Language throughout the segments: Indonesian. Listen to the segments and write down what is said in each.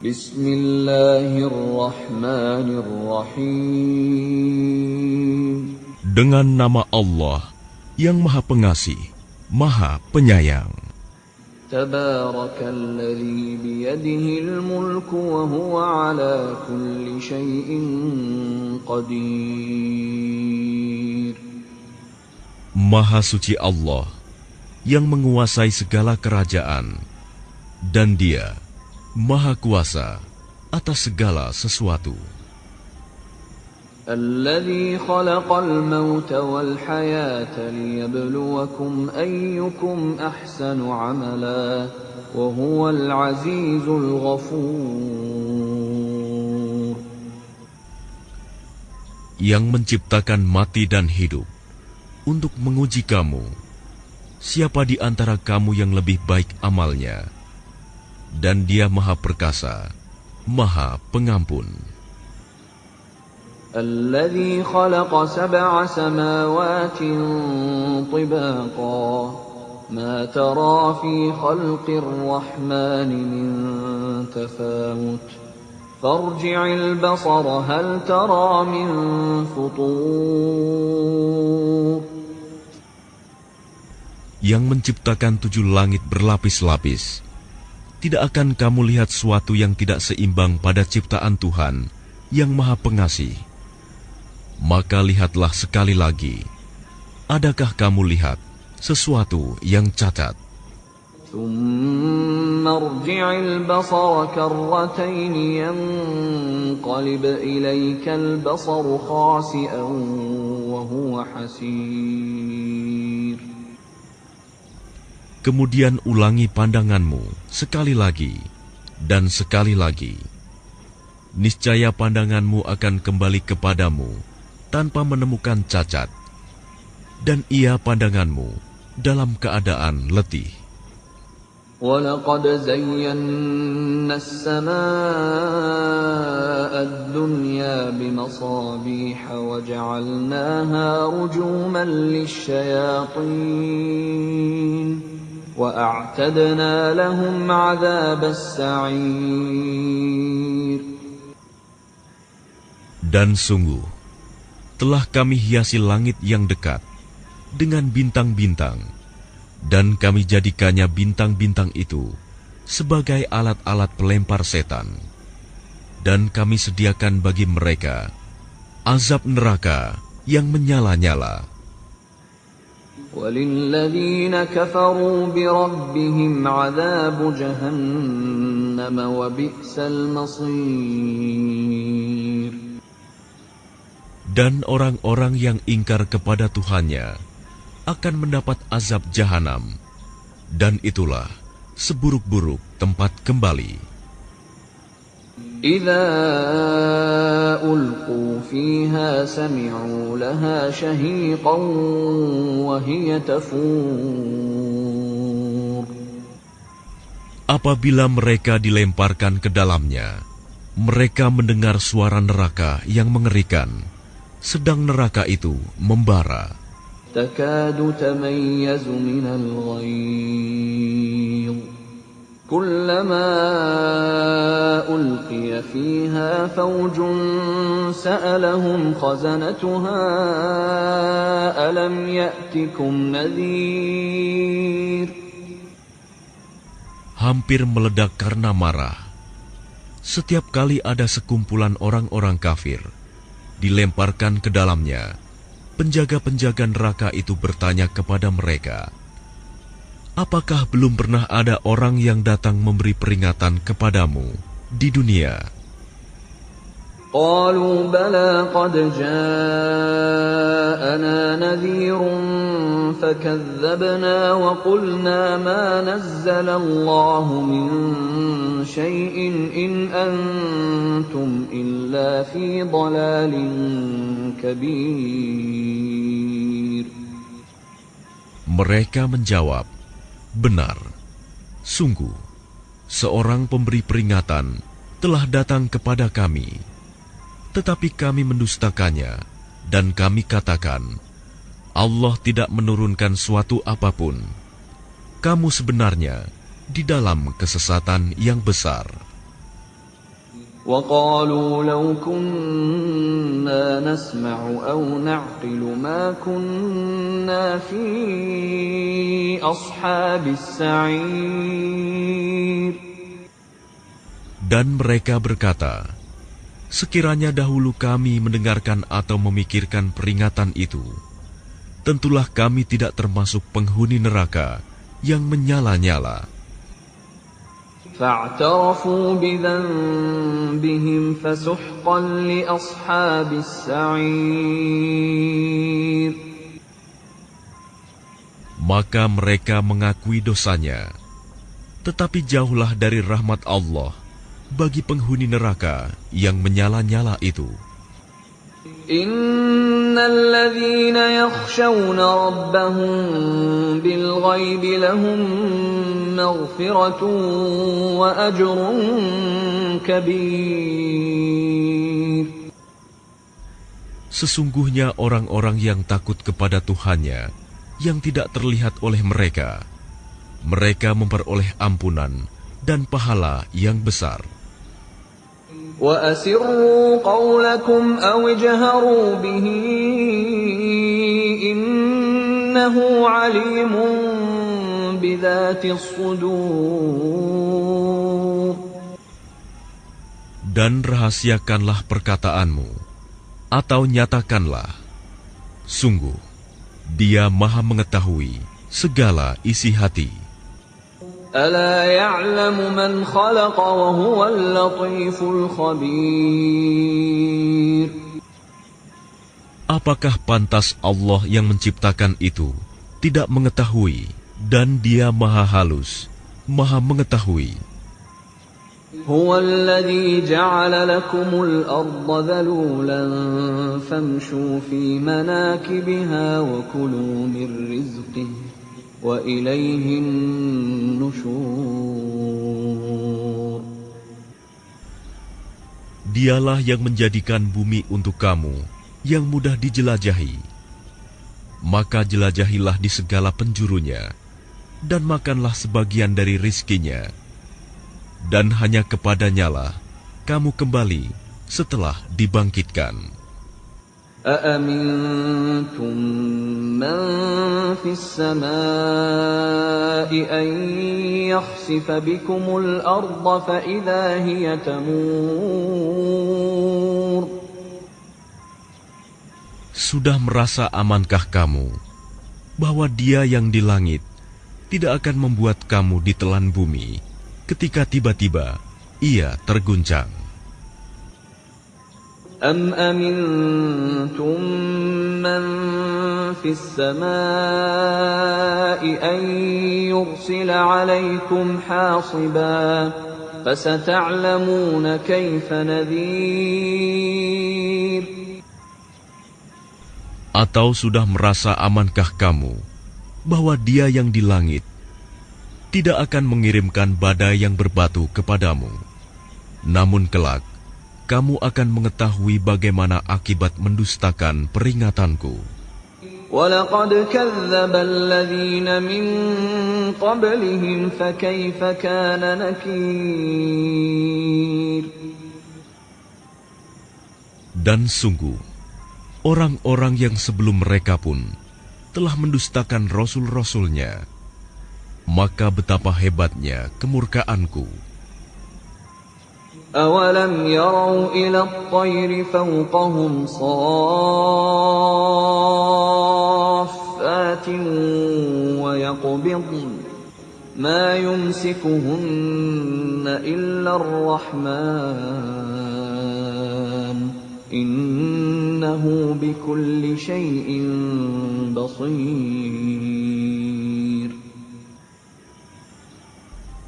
Bismillahirrahmanirrahim. Dengan nama Allah yang Maha Pengasih, Maha Penyayang. Tabarakalladzi biyadihil mulku wa huwa ala kulli syai'in qadir. Maha suci Allah yang menguasai segala kerajaan, dan Dia Maha Kuasa atas segala sesuatu. Alladzi khalaqal mauta wal hayata liyabluwakum ayyukum ahsanu amala wa huwal azizul ghafur. Yang menciptakan mati dan hidup untuk menguji kamu, siapa di antara kamu yang lebih baik amalnya, dan Dia Maha Perkasa, Maha Pengampun. Alladzi khalaqa sab'a samawati tibaqa ma tara fi khalqir rahmani min tafawut farji'il basara hal tara min futur. Yang menciptakan 7 langit berlapis-lapis, tidak akan kamu lihat suatu yang tidak seimbang pada ciptaan Tuhan yang Maha Pengasih. Maka lihatlah sekali lagi, adakah kamu lihat sesuatu yang cacat? Tsumma irji'il basara karratayn yanqalib ilaykal basaru khasi'an wa huwa hasir. Kemudian ulangi pandanganmu sekali lagi dan sekali lagi. Niscaya pandanganmu akan kembali kepadamu tanpa menemukan cacat, dan ia pandanganmu dalam keadaan letih. وَلَقَدْ زَيَّنَّا السَّمَاءَ الدُّنْيَا بِمَصَابِيحَ وَجَعَلْنَاهَا رُجُومًا لِلشَّيَاطِينِ وَأَعْتَدْنَا لَهُمْ عَذَابَ السَّعِيرِ. Dan sungguh, telah kami hiasi langit yang dekat dengan bintang-bintang, dan kami jadikannya bintang-bintang itu sebagai alat-alat pelempar setan. Dan kami sediakan bagi mereka azab neraka yang menyala-nyala. وَلِلَّذِينَ كَفَرُوا بِرَبِّهِمْ عَذَابُ جَهَنَّمَ وَبِئْسَ الْمَصِيرُ. Dan orang-orang yang ingkar kepada Tuhannya akan mendapat azab jahanam, dan itulah seburuk-buruk tempat kembali. إِذَا أُلْقُوا فِيهَا سَمِعُوا لَهَا شَهِيقًا وَهِيَ تَفُورُ. Apabila mereka dilemparkan ke dalamnya, mereka mendengar suara neraka yang mengerikan, sedang neraka itu membara. تَكَادُ تَمَيَّزُ مِنَ الْغَيْظِ كُلَّمَا أُلْقِيَ فِيهَا فَوْجٌ سَأَلَهُمْ خَزَنَتُهَا أَلَمْ يَأْتِكُمْ نَذِيرٌ. Hampir meledak karena marah. Setiap kali ada sekumpulan orang-orang kafir dilemparkan ke dalamnya, penjaga-penjaga neraka itu bertanya kepada mereka, apakah belum pernah ada orang yang datang memberi peringatan kepadamu di dunia? قالوا بلى قد جاءنا نذير فكذبنا وقلنا ما نزل الله من شيء إن أنتم إلا في ضلال كبير. Mereka menjawab, benar, sungguh, seorang pemberi peringatan telah datang kepada kami. Tetapi kami mendustakannya, dan kami katakan, Allah tidak menurunkan suatu apapun. Kamu sebenarnya di dalam kesesatan yang besar. وقالوا لو كنا نسمع أو نعقل ما كنا في أصحاب السعير. Dan mereka berkata, sekiranya dahulu kami mendengarkan atau memikirkan peringatan itu, tentulah kami tidak termasuk penghuni neraka yang menyala-nyala. فاعترفوا بذنبهم فسحقا لأصحاب السعير. Maka mereka mengakui dosanya, tetapi jauhlah dari rahmat Allah bagi penghuni neraka yang menyala-nyala itu. Innal ladzina yakhshawna rabbahum bil ghaibi lahum maghfiratun wa ajrun kabir. Sesungguhnya orang-orang yang takut kepada Tuhannya yang tidak terlihat oleh mereka, mereka memperoleh ampunan dan pahala yang besar. وَأَسِرُّوا قَوْلَكُمْ أَوْ اجْهَرُوا بِهِ إِنَّهُ عَلِيمٌ بِذَاتِ الصُّدُورِ. Dan rahasiakanlah perkataanmu, atau nyatakanlah, sungguh, Dia Maha mengetahui segala isi hati. أَلَا يَعْلَمُ مَنْ خَلَقَ وَهُوَ اللَّطِيفُ الْخَبِيرُ. Apakah pantas Allah yang menciptakan itu tidak mengetahui, dan Dia Maha halus, Maha mengetahui. هُوَ الَّذِي جَعَلَ لَكُمُ الْأَرْضَ ذَلُولًا فَامْشُوا فِي مَنَاكِبِهَا وَكُلُوا مِنْ رِزْقِهِ وَإِلَيْهِ النُّشُورُ. Dialah yang menjadikan bumi untuk kamu yang mudah dijelajahi. Maka jelajahilah di segala penjurunya, dan makanlah sebagian dari rizkinya. Dan hanya kepadanyalah kamu kembali setelah dibangkitkan. أَأَمِنْتُمْ مَنْ فِي السَّمَاءِ أَنْ يَخْسِفَ بِكُمُ الْأَرْضَ فَإِذَا هِيَ تَمُورُ. Sudah merasa amankah kamu bahwa Dia yang di langit tidak akan membuat kamu ditelan bumi ketika tiba-tiba Ia terguncang? أَمْ أَمِنْتُمْ مَنْ فِي السَّمَاءِ أَنْ يُرْسِلَ عَلَيْكُمْ حَاصِبًا فَسَتَعْلَمُونَ كَيْفَ نَذِيرٌ. Atau sudah merasa amankah kamu bahwa Dia yang di langit tidak akan mengirimkan badai yang berbatu kepadamu? Namun kelak kamu akan mengetahui bagaimana akibat mendustakan peringatanku. وَلَقَدْ كَذَّبَ الَّذِينَ مِن قَبْلِهِمْ فَكَيْفَ كَانَ نَكِيرِ. Dan sungguh, orang-orang yang sebelum mereka pun telah mendustakan rasul-rasulnya. Maka betapa hebatnya kemurkaanku. أَوَلَمْ يَرَوْا إِلَى الطَّيْرِ فَوْقَهُمْ صَافَّاتٍ وَيَقْبِضْنَ مَا يُمْسِكُهُنَّ إِلَّا الرَّحْمَنُ إِنَّهُ بِكُلِّ شَيْءٍ بَصِيرٌ.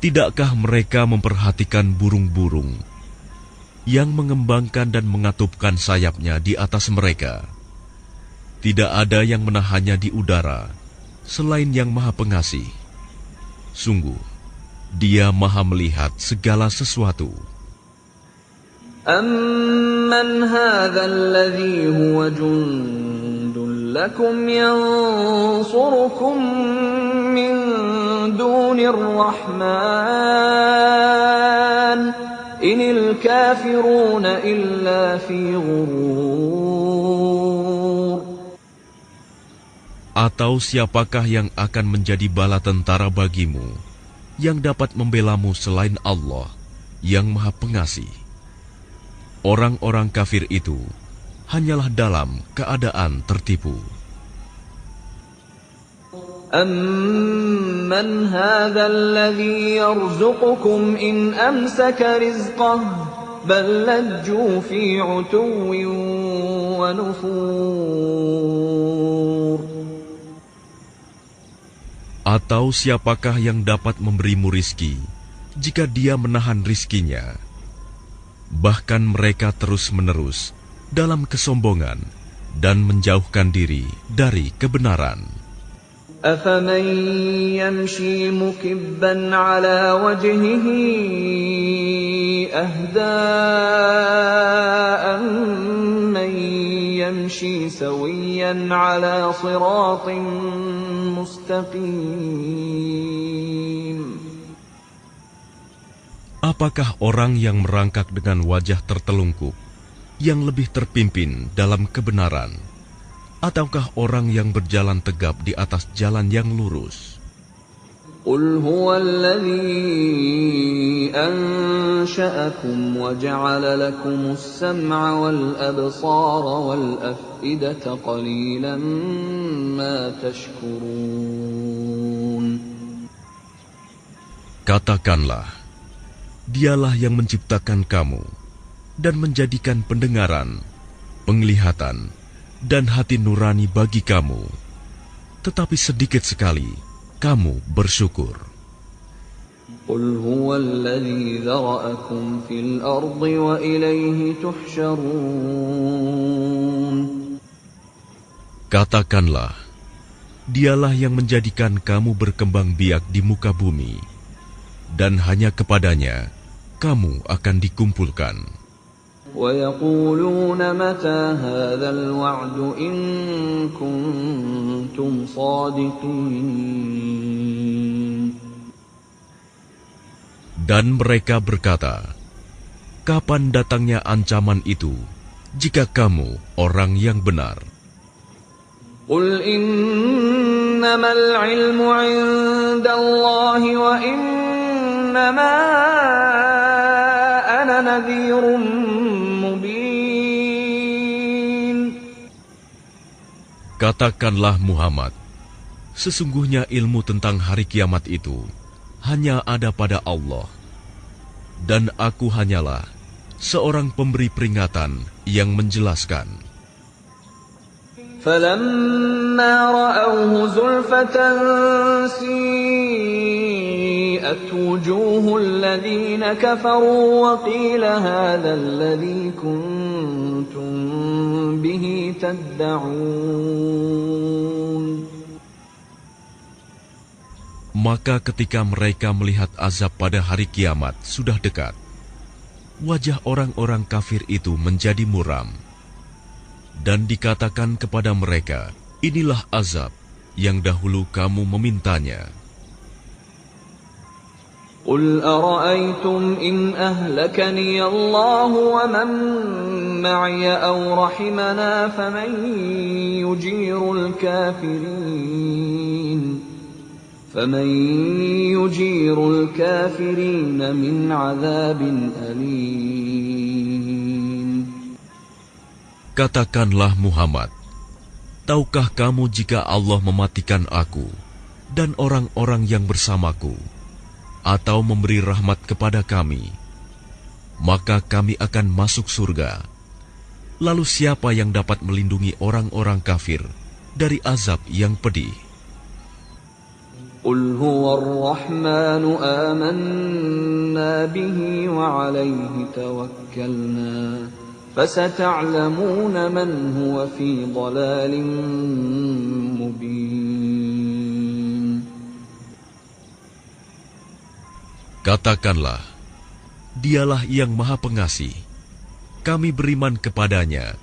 Tidakkah mereka memperhatikan burung-burung yang mengembangkan dan mengatupkan sayapnya di atas mereka? Tidak ada yang menahannya di udara selain Yang Maha Pengasih. Sungguh, Dia Maha melihat segala sesuatu. أَمَّنْ هَذَا الَّذِي هُوَ جُنْدٌ لَكُمْ يَنْصُرُكُمْ مِنْ دُونِ الرَّحْمَنِ إن الكافرون إلا في غرور. Atau siapakah yang akan menjadi bala tentara bagimu, yang dapat membelamu selain Allah, yang Maha Pengasih? Orang-orang kafir itu hanyalah dalam keadaan tertipu. أَمَّنْ هَذَا الَّذِي يَرْزُقُكُمْ إِنْ أَمْسَكَ رِزْقَهُ بَلْ لَجُّوا فِي عُتُوٍّ وَنُفُورٍ. Atau siapakah yang dapat memberimu rizki jika dia menahan rizkinya? Bahkan mereka terus-menerus dalam kesombongan dan menjauhkan diri dari kebenaran. أَفَمَنْ يَمْشِي مُكِبًّا عَلَى وَجْهِهِ أَهْدَىٰ أَمَّن يَمْشِي سَوِيًّا عَلَى صِرَاطٍ مُسْتَقِيمٍ. Apakah orang yang merangkak dengan wajah tertelungkup yang lebih terpimpin dalam kebenaran, ataukah orang yang berjalan tegap di atas jalan yang lurus? قُلْ هُوَ الَّذِي أَنشَأَكُمْ وَجَعَلَ لَكُمُ السَّمْعَ وَالْأَبْصَارَ وَالْأَفْئِدَةَ قَلِيلًا مَا تَشْكُرُونَ. Katakanlah, Dialah yang menciptakan kamu dan menjadikan pendengaran, penglihatan, dan hati nurani bagi kamu, tetapi sedikit sekali kamu bersyukur. قُلْ هُوَ الَّذِي ذَرَأَكُمْ فِي الْأَرْضِ وَإِلَيْهِ تُحْشَرُونَ. Katakanlah, Dialah yang menjadikan kamu berkembang biak di muka bumi, dan hanya kepadanya kamu akan dikumpulkan. وَيَقُولُونَ مَتَى هَذَا الْوَعْدُ إِن كُنتُمْ صَادِقِينَ. Dan mereka berkata, kapan datangnya ancaman itu, jika kamu orang yang benar? قُلْ إِنَّمَا الْعِلْمُ عِندَ اللَّهِ وَإِنَّمَا أَنَا نَذِيرٌ مُبِينٌ. Katakanlah Muhammad, sesungguhnya ilmu tentang hari kiamat itu hanya ada pada Allah, dan aku hanyalah seorang pemberi peringatan yang menjelaskan. فَلَمَّا رَأَوْهُ زُلْفَةً سِيئَتْ وُجُوهُ الَّذِينَ كَفَرُوا وَقِيلَ هَذَا الَّذِي كُنتُم بِهِ تَدَّعُونَ. Maka ketika mereka melihat azab pada hari kiamat sudah dekat, wajah orang-orang kafir itu menjadi muram, dan dikatakan kepada mereka, inilah azab yang dahulu kamu memintanya. قُلْ أَرَأَيْتُمْ إِنْ أَهْلَكَنِيَ اللَّهُ وَمَن مَّعِيَ أَوْ رَحِمَنَا فَمَن يُجِيرُ الْكَافِرِينَ مِنْ عَذَابٍ أَلِيمٍ. Katakanlah Muhammad, tahukah kamu jika Allah mematikan aku dan orang-orang yang bersamaku, atau memberi rahmat kepada kami, maka kami akan masuk surga. Lalu siapa yang dapat melindungi orang-orang kafir dari azab yang pedih? قُلْ هُوَ الرَّحْمَنُ آمَنَّا بِهِ وَعَلَيْهِ تَوَكَّلْنَا فَسَتَعْلَمُونَ مَنْ هُوَ فِي ضَلَالٍ مُبِينٍ. Katakanlah, Dialah yang Maha Pengasih. Kami beriman kepadanya,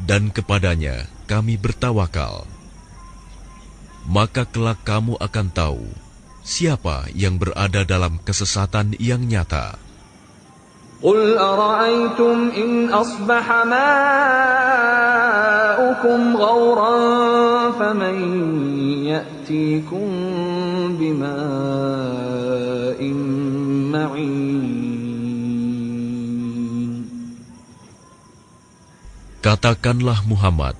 dan kepadanya kami bertawakal. Maka kelak kamu akan tahu siapa yang berada dalam kesesatan yang nyata. قل أرأيتم إن أصبح ماؤكم غورا فمن يأتيكم بماء معين. Katakanlah Muhammad,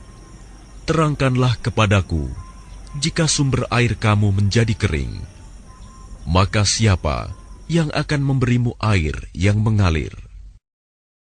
terangkanlah kepadaku, jika sumber air kamu menjadi kering, maka siapa yang akan memberimu air yang mengalir?